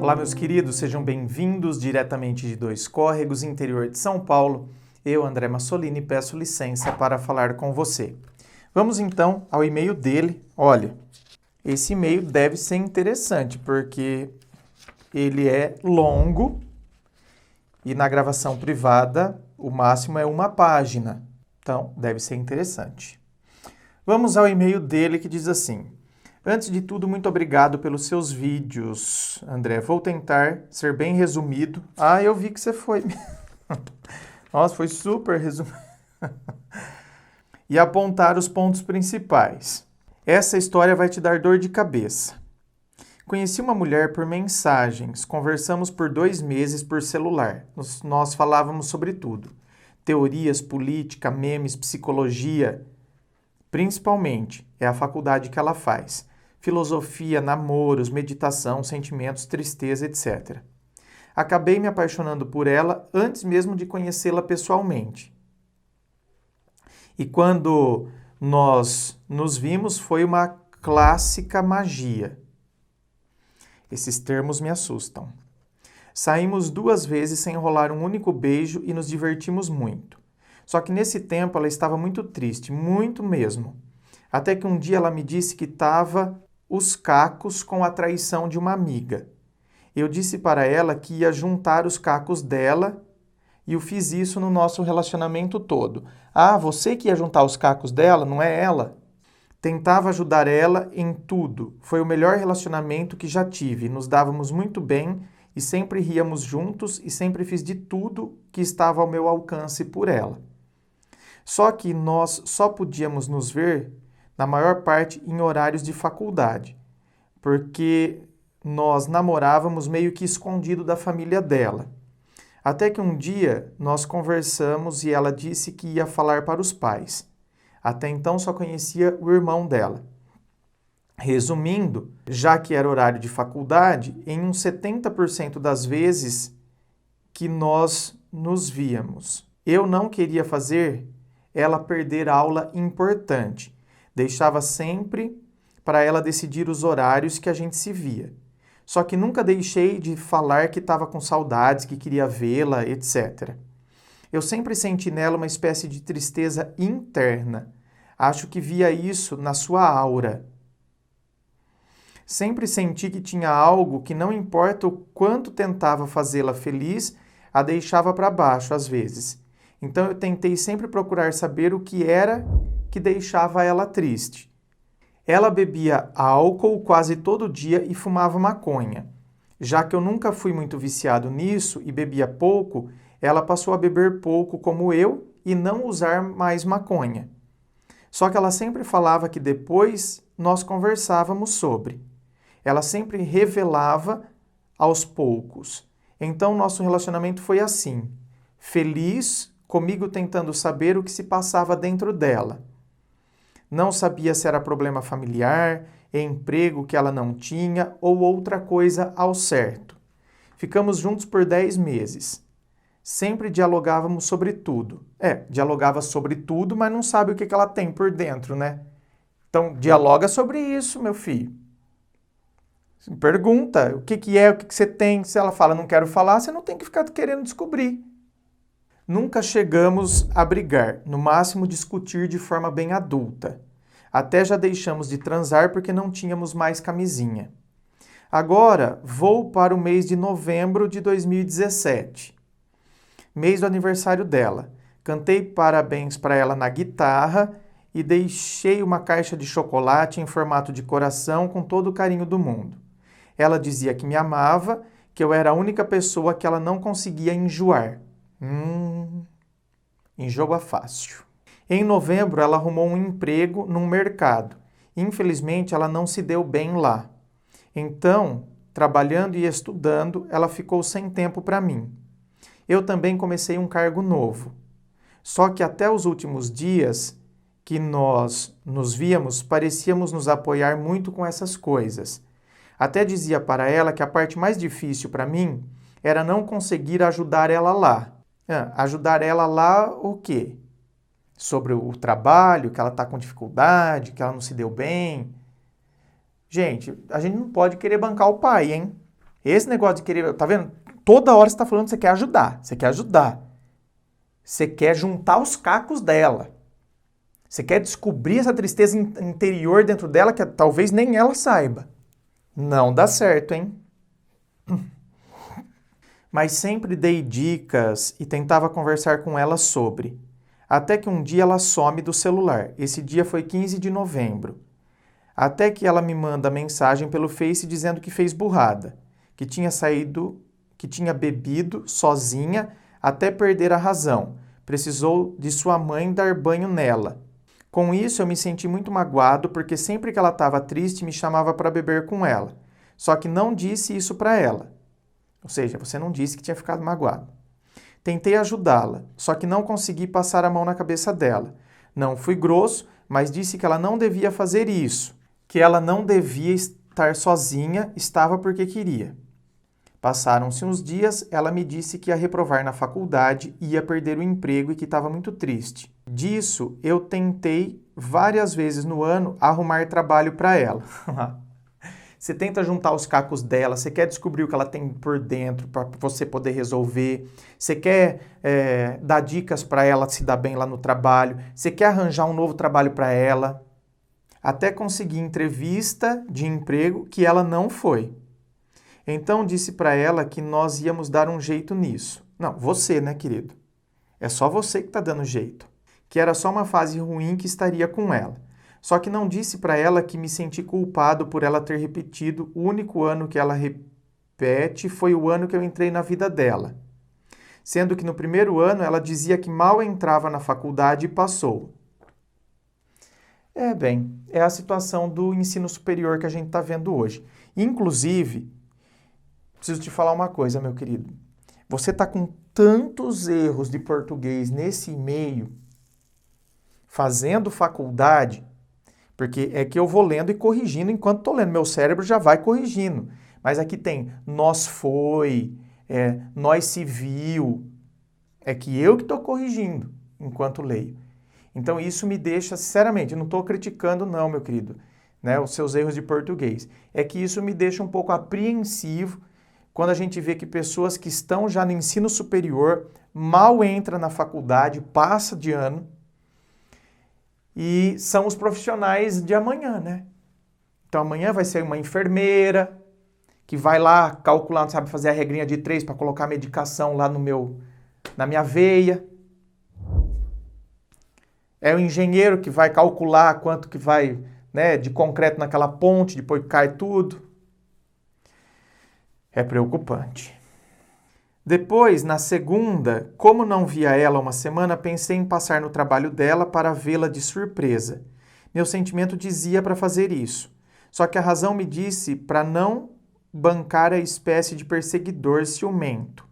Olá, meus queridos, sejam bem-vindos diretamente de Dois Córregos, interior de São Paulo. Eu, André Massolini, peço licença para falar com você. Vamos então ao e-mail dele. Olha, esse e-mail deve ser interessante porque ele é longo e na gravação privada o máximo é uma página. Então, deve ser interessante. Vamos ao e-mail dele que diz assim: antes de tudo, muito obrigado pelos seus vídeos, André. Vou tentar ser bem resumido. Ah, eu vi que você foi. Nossa, foi super resumido. E apontar os pontos principais. Essa história vai te dar dor de cabeça. Conheci uma mulher por mensagens. Conversamos por 2 meses por celular. Nós falávamos sobre tudo. Teorias, política, memes, psicologia. Principalmente, é a faculdade que ela faz. Filosofia, namoros, meditação, sentimentos, tristeza, etc. Acabei me apaixonando por ela antes mesmo de conhecê-la pessoalmente. E quando nós nos vimos, foi uma clássica magia. Esses termos me assustam. Saímos 2 vezes sem rolar um único beijo e nos divertimos muito. Só que nesse tempo ela estava muito triste, muito mesmo. Até que um dia ela me disse que estava os cacos com a traição de uma amiga. Eu disse para ela que ia juntar os cacos dela e eu fiz isso no nosso relacionamento todo. Ah, você que ia juntar os cacos dela, não é ela? Tentava ajudar ela em tudo. Foi o melhor relacionamento que já tive. Nos dávamos muito bem e sempre ríamos juntos e sempre fiz de tudo que estava ao meu alcance por ela. Só que nós só podíamos nos ver, na maior parte, em horários de faculdade, porque nós namorávamos meio que escondido da família dela. Até que um dia nós conversamos e ela disse que ia falar para os pais. Até então só conhecia o irmão dela. Resumindo, já que era horário de faculdade, em uns 70% das vezes que nós nos víamos. Eu não queria fazer ela perder aula importante. Deixava sempre para ela decidir os horários que a gente se via. Só que nunca deixei de falar que estava com saudades, que queria vê-la, etc. Eu sempre senti nela uma espécie de tristeza interna. Acho que via isso na sua aura. Sempre senti que tinha algo que, não importa o quanto tentava fazê-la feliz, a deixava para baixo às vezes. Então eu tentei sempre procurar saber o que era que deixava ela triste. Ela bebia álcool quase todo dia e fumava maconha. Já que eu nunca fui muito viciado nisso e bebia pouco, ela passou a beber pouco como eu e não usar mais maconha. Só que ela sempre falava que depois nós conversávamos sobre. Ela sempre revelava aos poucos. Então nosso relacionamento foi assim, feliz, comigo tentando saber o que se passava dentro dela. Não sabia se era problema familiar, emprego que ela não tinha ou outra coisa ao certo. Ficamos juntos por 10 meses. Sempre dialogávamos sobre tudo. Dialogava sobre tudo, mas não sabe o que ela tem por dentro, né? Então, dialoga sobre isso, meu filho. Pergunta o que é, o que você tem. Se ela fala, não quero falar, você não tem que ficar querendo descobrir. Nunca chegamos a brigar, no máximo discutir de forma bem adulta. Até já deixamos de transar porque não tínhamos mais camisinha. Agora vou para o mês de novembro de 2017, mês do aniversário dela. Cantei parabéns para ela na guitarra e deixei uma caixa de chocolate em formato de coração com todo o carinho do mundo. Ela dizia que me amava, que eu era a única pessoa que ela não conseguia enjoar. Enjoa fácil. Em novembro, ela arrumou um emprego num mercado. Infelizmente, ela não se deu bem lá. Então, trabalhando e estudando, ela ficou sem tempo para mim. Eu também comecei um cargo novo. Só que até os últimos dias que nós nos víamos, parecíamos nos apoiar muito com essas coisas. Até dizia para ela que a parte mais difícil para mim era não conseguir ajudar ela lá. Ajudar ela lá o quê? Sobre o trabalho, que ela está com dificuldade, que ela não se deu bem. Gente, a gente não pode querer bancar o pai, hein? Esse negócio de querer, tá vendo? Toda hora você tá falando que você quer ajudar, você quer ajudar. Você quer juntar os cacos dela. Você quer descobrir essa tristeza interior dentro dela que talvez nem ela saiba. Não dá certo, hein? Mas sempre dei dicas e tentava conversar com ela sobre. Até que um dia ela some do celular. Esse dia foi 15 de novembro. Até que ela me manda mensagem pelo Face dizendo que fez burrada, que tinha saído, que tinha bebido sozinha até perder a razão. Precisou de sua mãe dar banho nela. Com isso eu me senti muito magoado porque sempre que ela estava triste me chamava para beber com ela. Só que não disse isso para ela. Ou seja, você não disse que tinha ficado magoado. Tentei ajudá-la, só que não consegui passar a mão na cabeça dela. Não fui grosso, mas disse que ela não devia fazer isso, que ela não devia estar sozinha, estava porque queria. Passaram-se uns dias, ela me disse que ia reprovar na faculdade, ia perder o emprego e que estava muito triste. Disso, eu tentei várias vezes no ano arrumar trabalho para ela. Você tenta juntar os cacos dela, você quer descobrir o que ela tem por dentro para você poder resolver, você quer dar dicas para ela se dar bem lá no trabalho, você quer arranjar um novo trabalho para ela, até conseguir entrevista de emprego que ela não foi. Então disse para ela que nós íamos dar um jeito nisso. Não, você, né, querido? É só você que está dando jeito. Que era só uma fase ruim que estaria com ela. Só que não disse para ela que me senti culpado por ela ter repetido. O único ano que ela repete foi o ano que eu entrei na vida dela. Sendo que no primeiro ano ela dizia que mal entrava na faculdade e passou. Bem, é a situação do ensino superior que a gente está vendo hoje. Inclusive, preciso te falar uma coisa, meu querido. Você está com tantos erros de português nesse e-mail, fazendo faculdade, porque é que eu vou lendo e corrigindo enquanto estou lendo. Meu cérebro já vai corrigindo. Mas aqui tem nós foi, nós se viu. É que eu que estou corrigindo enquanto leio. Então isso me deixa, sinceramente, eu não estou criticando não, meu querido, né, os seus erros de português. É que isso me deixa um pouco apreensivo quando a gente vê que pessoas que estão já no ensino superior mal entram na faculdade, passa de ano, e são os profissionais de amanhã, né? Então amanhã vai ser uma enfermeira que vai lá calcular, sabe, fazer a regrinha de 3 para colocar a medicação lá na minha veia. É o engenheiro que vai calcular quanto que vai, né, de concreto naquela ponte, depois cai tudo. É preocupante. Depois, na segunda, como não via ela uma semana, pensei em passar no trabalho dela para vê-la de surpresa. Meu sentimento dizia para fazer isso. Só que a razão me disse para não bancar a espécie de perseguidor ciumento.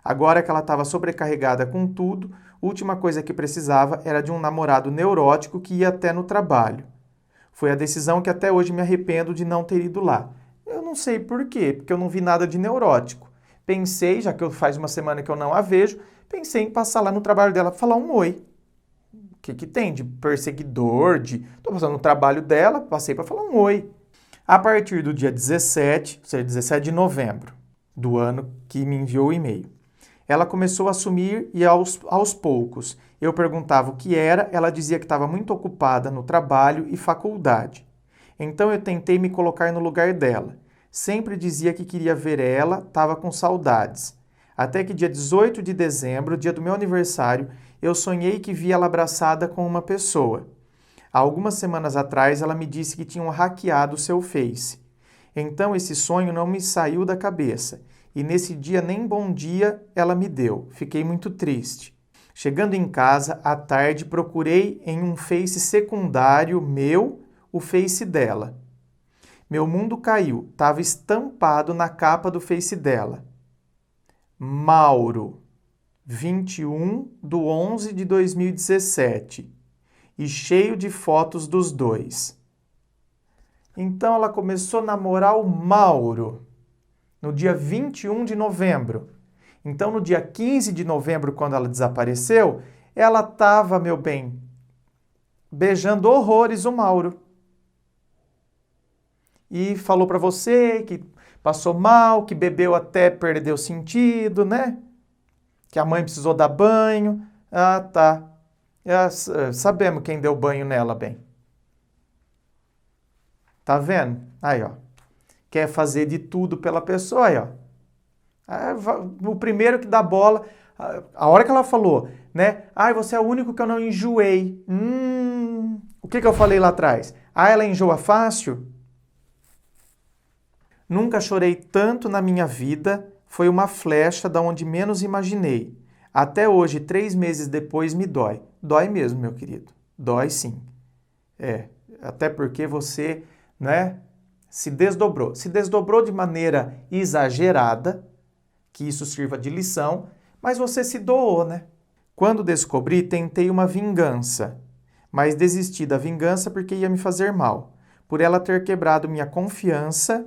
Agora que ela estava sobrecarregada com tudo, a última coisa que precisava era de um namorado neurótico que ia até no trabalho. Foi a decisão que até hoje me arrependo de não ter ido lá. Eu não sei por quê, porque eu não vi nada de neurótico. Pensei, já que faz uma semana que eu não a vejo, pensei em passar lá no trabalho dela para falar um oi. O que tem de perseguidor, Estou passando no trabalho dela, passei para falar um oi. A partir do dia 17, ou seja, 17 de novembro do ano que me enviou o e-mail, ela começou a sumir e aos poucos. Eu perguntava o que era, ela dizia que estava muito ocupada no trabalho e faculdade. Então eu tentei me colocar no lugar dela. Sempre dizia que queria ver ela, estava com saudades. Até que dia 18 de dezembro, dia do meu aniversário, eu sonhei que via ela abraçada com uma pessoa. Há algumas semanas atrás, ela me disse que tinham hackeado o seu Face. Então esse sonho não me saiu da cabeça. E nesse dia nem bom dia ela me deu. Fiquei muito triste. Chegando em casa, à tarde, procurei em um Face secundário meu o Face dela. Meu mundo caiu, estava estampado na capa do Face dela. Mauro, 21/11/2017. E cheio de fotos dos dois. Então ela começou a namorar o Mauro no dia 21 de novembro. Então no dia 15 de novembro, quando ela desapareceu, ela estava, meu bem, beijando horrores o Mauro. E falou para você que passou mal, que bebeu até perdeu sentido, né? Que a mãe precisou dar banho. Ah, tá. Sabemos quem deu banho nela, bem. Tá vendo? Aí, ó. Quer fazer de tudo pela pessoa, aí, ó. O primeiro que dá bola, a hora que ela falou, né? Ai, você é o único que eu não enjoei. O que eu falei lá atrás? Ah, ela enjoa fácil? Nunca chorei tanto na minha vida, foi uma flecha da onde menos imaginei. Até hoje, 3 meses depois, me dói. Dói mesmo, meu querido. Dói sim. Até porque você, né, se desdobrou. Se desdobrou de maneira exagerada, que isso sirva de lição, mas você se doou, né? Quando descobri, tentei uma vingança, mas desisti da vingança porque ia me fazer mal, por ela ter quebrado minha confiança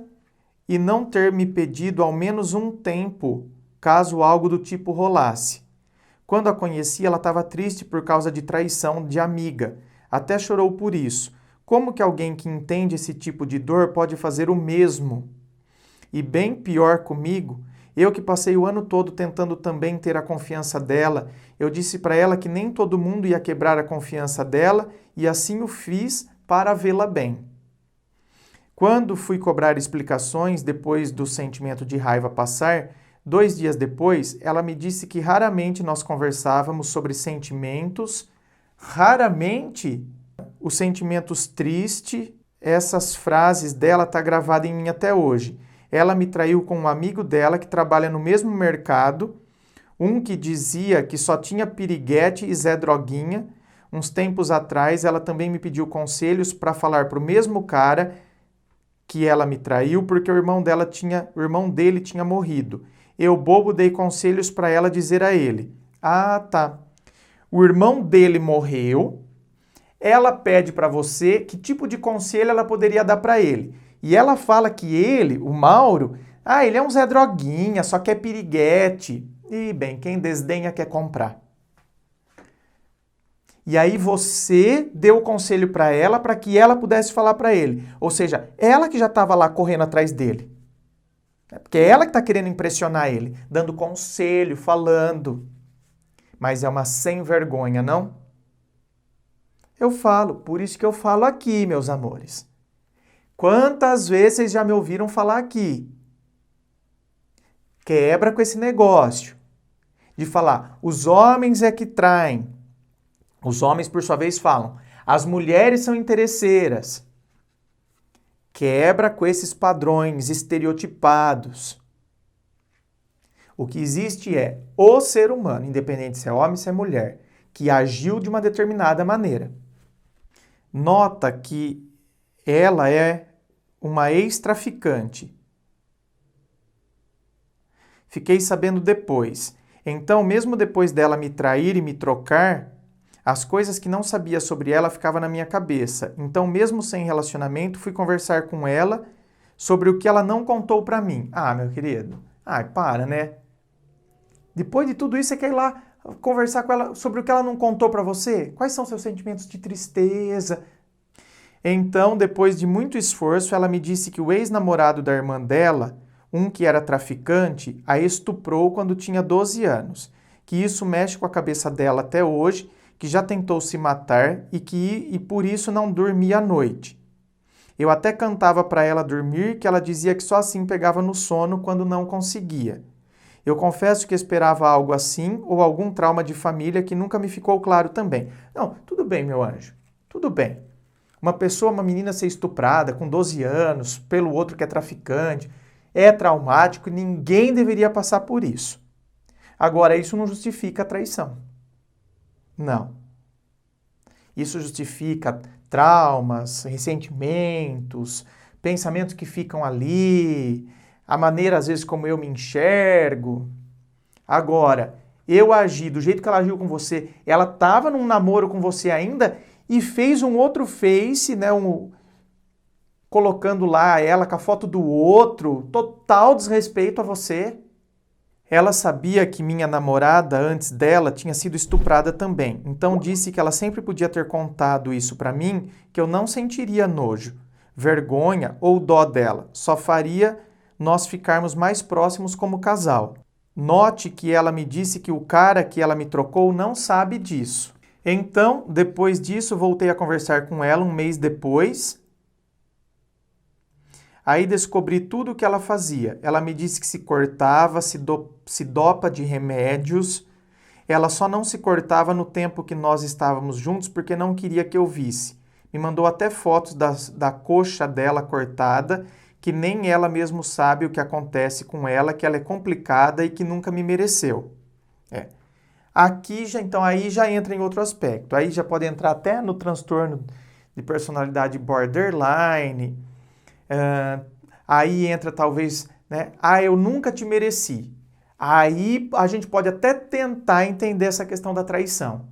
e não ter me pedido ao menos um tempo, caso algo do tipo rolasse. Quando a conheci, ela estava triste por causa de traição de amiga, até chorou por isso. Como que alguém que entende esse tipo de dor pode fazer o mesmo? E bem pior comigo, eu que passei o ano todo tentando também ter a confiança dela, eu disse para ela que nem todo mundo ia quebrar a confiança dela e assim o fiz para vê-la bem. Quando fui cobrar explicações depois do sentimento de raiva passar, 2 dias depois, ela me disse que raramente nós conversávamos sobre sentimentos, raramente os sentimentos tristes, essas frases dela tá gravada em mim até hoje. Ela me traiu com um amigo dela que trabalha no mesmo mercado, um que dizia que só tinha piriguete e Zé Droguinha. Uns tempos atrás, ela também me pediu conselhos para falar para o mesmo cara que ela me traiu porque o irmão dele tinha morrido. Eu, bobo, dei conselhos para ela dizer a ele. Ah, tá. O irmão dele morreu. Ela pede para você que tipo de conselho ela poderia dar para ele. E ela fala que ele, o Mauro, ele é um Zé Droguinha, só quer piriguete. E, bem, quem desdenha quer comprar. E aí você deu o conselho para ela para que ela pudesse falar para ele. Ou seja, ela que já estava lá correndo atrás dele. Porque é ela que está querendo impressionar ele, dando conselho, falando. Mas é uma sem vergonha, não? Eu falo, por isso que eu falo aqui, meus amores. Quantas vezes vocês já me ouviram falar aqui? Quebra com esse negócio de falar, os homens é que traem. Os homens, por sua vez, falam, as mulheres são interesseiras. Quebra com esses padrões estereotipados. O que existe é o ser humano, independente se é homem ou se é mulher, que agiu de uma determinada maneira. Nota que ela é uma ex-traficante. Fiquei sabendo depois. Então, mesmo depois dela me trair e me trocar, as coisas que não sabia sobre ela ficavam na minha cabeça. Então, mesmo sem relacionamento, fui conversar com ela sobre o que ela não contou pra mim. Ah, meu querido, para, né? Depois de tudo isso, você quer ir lá conversar com ela sobre o que ela não contou pra você? Quais são seus sentimentos de tristeza? Então, depois de muito esforço, ela me disse que o ex-namorado da irmã dela, um que era traficante, a estuprou quando tinha 12 anos. Que isso mexe com a cabeça dela até hoje, que já tentou se matar e por isso não dormia à noite. Eu até cantava para ela dormir, que ela dizia que só assim pegava no sono quando não conseguia. Eu confesso que esperava algo assim ou algum trauma de família que nunca me ficou claro também. Não, tudo bem, meu anjo, tudo bem. Uma menina ser estuprada com 12 anos pelo outro que é traficante, é traumático e ninguém deveria passar por isso. Agora, isso não justifica a traição. Não. Isso justifica traumas, ressentimentos, pensamentos que ficam ali, a maneira, às vezes, como eu me enxergo. Agora, eu agi do jeito que ela agiu com você, ela estava num namoro com você ainda e fez um outro face, né, colocando lá ela com a foto do outro, total desrespeito a você. Ela sabia que minha namorada, antes dela, tinha sido estuprada também. Então disse que ela sempre podia ter contado isso para mim, que eu não sentiria nojo, vergonha ou dó dela. Só faria nós ficarmos mais próximos como casal. Note que ela me disse que o cara que ela me trocou não sabe disso. Então, depois disso, voltei a conversar com ela um mês depois. Aí descobri tudo o que ela fazia. Ela me disse que se cortava, se dopa de remédios. Ela só não se cortava no tempo que nós estávamos juntos porque não queria que eu visse. Me mandou até fotos da coxa dela cortada, que nem ela mesmo sabe o que acontece com ela, que ela é complicada e que nunca me mereceu. Aqui já, então, aí já entra em outro aspecto. Aí já pode entrar até no transtorno de personalidade borderline. Aí entra talvez, né? Eu nunca te mereci. Aí a gente pode até tentar entender essa questão da traição.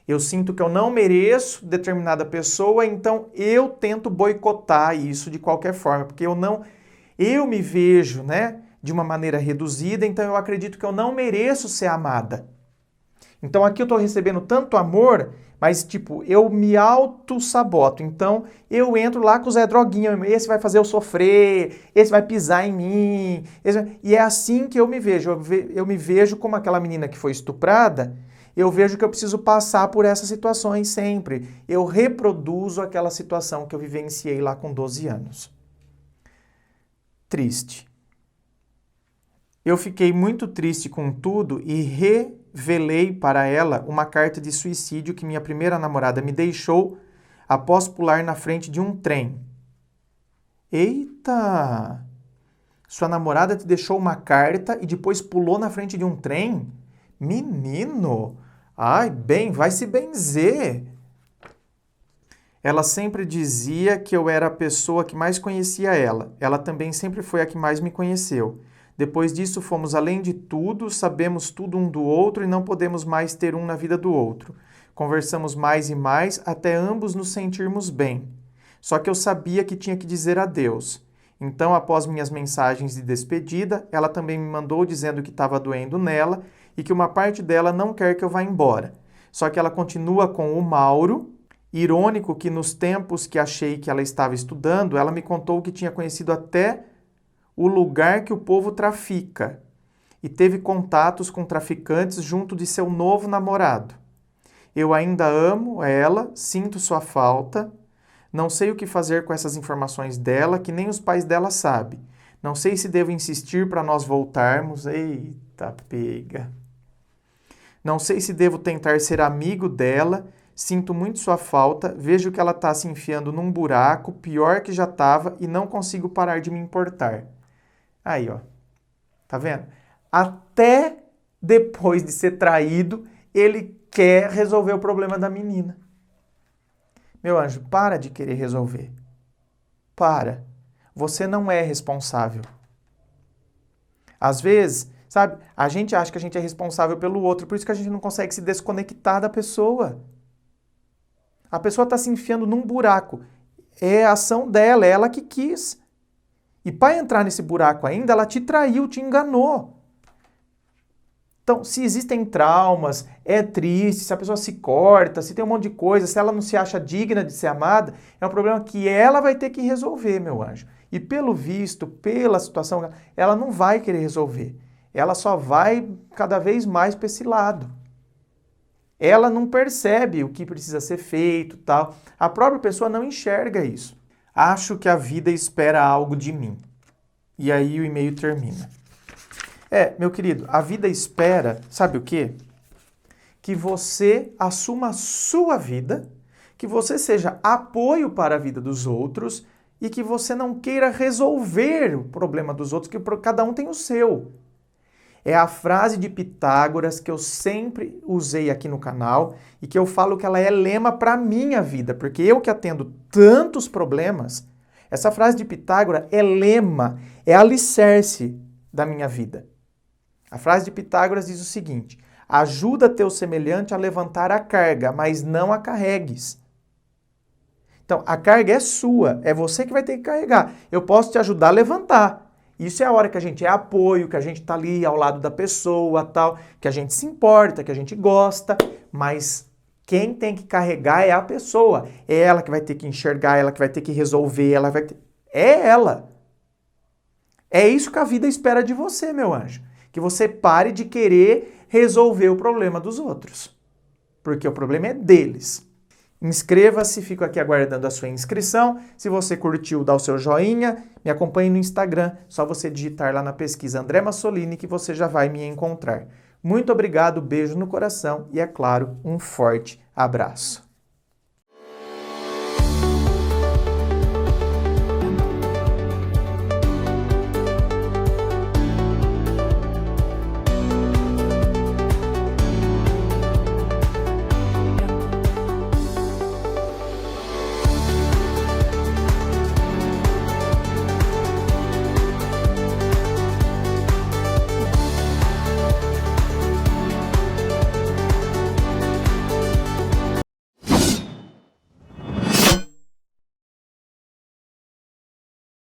Eu sinto que eu não mereço determinada pessoa, então eu tento boicotar isso de qualquer forma, porque eu me vejo, né, de uma maneira reduzida, então eu acredito que eu não mereço ser amada. Então aqui eu estou recebendo tanto amor, mas tipo, eu me auto-saboto. Então eu entro lá com o Zé Droguinha, esse vai fazer eu sofrer, esse vai pisar em mim. E é assim que eu me vejo. Eu me vejo como aquela menina que foi estuprada, eu vejo que eu preciso passar por essas situações sempre. Eu reproduzo aquela situação que eu vivenciei lá com 12 anos. Triste. Eu fiquei muito triste com tudo e revelei para ela uma carta de suicídio que minha primeira namorada me deixou após pular na frente de um trem. Eita! Sua namorada te deixou uma carta e depois pulou na frente de um trem? Menino! Ai, bem, vai se benzer! Ela sempre dizia que eu era a pessoa que mais conhecia ela. Ela também sempre foi a que mais me conheceu. Depois disso, fomos além de tudo, sabemos tudo um do outro e não podemos mais ter um na vida do outro. Conversamos mais e mais até ambos nos sentirmos bem. Só que eu sabia que tinha que dizer adeus. Então, após minhas mensagens de despedida, ela também me mandou dizendo que estava doendo nela e que uma parte dela não quer que eu vá embora. Só que ela continua com o Mauro. Irônico que nos tempos que achei que ela estava estudando, ela me contou que tinha conhecido até o lugar que o povo trafica e teve contatos com traficantes junto de seu novo namorado. Eu ainda amo ela, sinto sua falta, não sei o que fazer com essas informações dela, que nem os pais dela sabem. Não sei se devo insistir para nós voltarmos. Eita, pega. Não sei se devo tentar ser amigo dela, sinto muito sua falta, vejo que ela está se enfiando num buraco, pior que já estava, e não consigo parar de me importar. Aí, ó. Tá vendo? Até depois de ser traído, ele quer resolver o problema da menina. Meu anjo, para de querer resolver. Para. Você não é responsável. Às vezes, sabe, a gente acha que a gente é responsável pelo outro, por isso que a gente não consegue se desconectar da pessoa. A pessoa está se enfiando num buraco. É a ação dela, é ela que quis. E para entrar nesse buraco ainda, ela te traiu, te enganou. Então, se existem traumas, é triste, se a pessoa se corta, se tem um monte de coisa, se ela não se acha digna de ser amada, é um problema que ela vai ter que resolver, meu anjo. E pelo visto, pela situação, ela não vai querer resolver. Ela só vai cada vez mais para esse lado. Ela não percebe o que precisa ser feito, tal. A própria pessoa não enxerga isso. Acho que a vida espera algo de mim. E aí o e-mail termina. Meu querido, a vida espera, sabe o quê? Que você assuma a sua vida, que você seja apoio para a vida dos outros e que você não queira resolver o problema dos outros, que cada um tem o seu. É a frase de Pitágoras que eu sempre usei aqui no canal e que eu falo que ela é lema para a minha vida, porque eu que atendo tantos problemas, essa frase de Pitágoras é lema, é alicerce da minha vida. A frase de Pitágoras diz o seguinte: ajuda teu semelhante a levantar a carga, mas não a carregues. Então, a carga é sua, é você que vai ter que carregar. Eu posso te ajudar a levantar. Isso é a hora que a gente é apoio, que a gente está ali ao lado da pessoa, tal, que a gente se importa, que a gente gosta, mas quem tem que carregar é a pessoa. É ela que vai ter que enxergar, ela que vai ter que resolver, ela vai ter... É ela. É isso que a vida espera de você, meu anjo. Que você pare de querer resolver o problema dos outros. Porque o problema é deles. Inscreva-se, fico aqui aguardando a sua inscrição. Se você curtiu, dá o seu joinha. Me acompanhe no Instagram, só você digitar lá na pesquisa André Massolini que você já vai me encontrar. Muito obrigado, beijo no coração e, é claro, um forte abraço.